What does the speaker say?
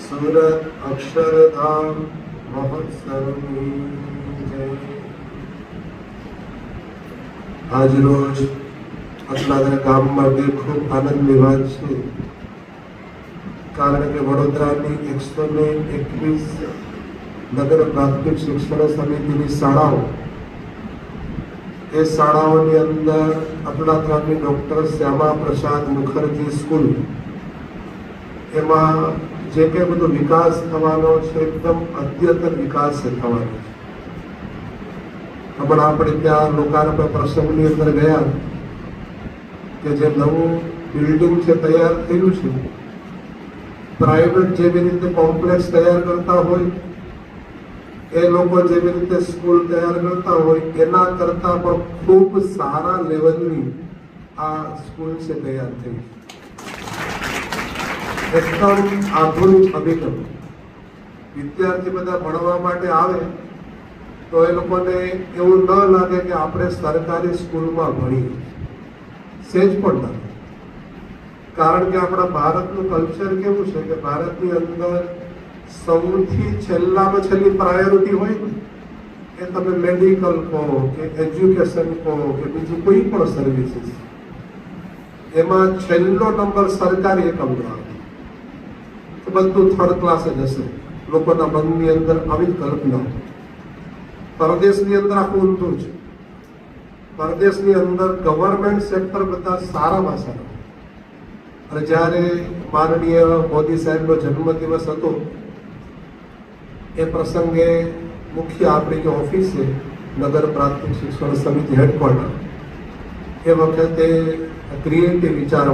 સુરત અક્ષરધામ મહોત્સવની જય। આજ રોજ અટલાદરા ગામ માટે ખૂબ આનંદની વાત છે, કારણ કે વડોદરાની 121 નગર પ્રાથમિક શિક્ષણ સમિતિની શાળાઓ, એ શાળાઓની અંદર અટલાદરાની ડૉક્ટર શ્યામા પ્રસાદ મુખર્જી સ્કૂલ, એમાં જે કંઈ બધો વિકાસ થવાનો છે એકદમ અદ્યતન વિકાસ થવાનો છે। હમણાં આપણે ત્યાં લોકાર્પણ પ્રસંગની અંદર ગયા કે જે નવું બિલ્ડિંગ છે તૈયાર થયું છે, પ્રાઇવેટ જેવી રીતે કોમ્પ્લેક્સ તૈયાર કરતા હોય, એ લોકો જેવી રીતે સ્કૂલ તૈયાર કરતા હોય એના કરતાં પણ ખૂબ સારા લેવલની આ સ્કૂલ છે તૈયાર થઈ છે। એકદમ આધુનિક અભિગમ। વિદ્યાર્થી બધા ભણવા માટે આવે તો એ લોકોને એવું ન લાગે કે આપણે સરકારી સ્કૂલમાં ભણીએ, સેજ પણ નથી। કારણ કે આપણા ભારતનું કલ્ચર કેવું છે કે ભારતની અંદર સૌથી છેલ્લામાં છેલ્લી પ્રાયોરિટી હોય ને એ તમે મેડિકલ કહો કે એજ્યુકેશન કહો કે બીજી કોઈ પણ સર્વિસીસ, એમાં છેલ્લો નંબર સરકારી એકમનો આવે તો બધું થર્ડ ક્લાસ જ હશે। લોકોના મનની અંદર આવી જ કલ્પના। પરદેશની અંદર આખું ઊંધું છે। પરદેશની અંદર ગવર્મેન્ટ સેક્ટર બધા સારામાં સારા। અને જ્યારે માનનીય મોદી સાહેબનો જન્મદિવસ હતો એ પ્રસંગે મુખ્ય આપણી જે ઓફિસ છે નગર પ્રાથમિક શિક્ષણ સમિતિ હેડક્વાર્ટર, એ વખતે ક્રિએટિવ વિચારો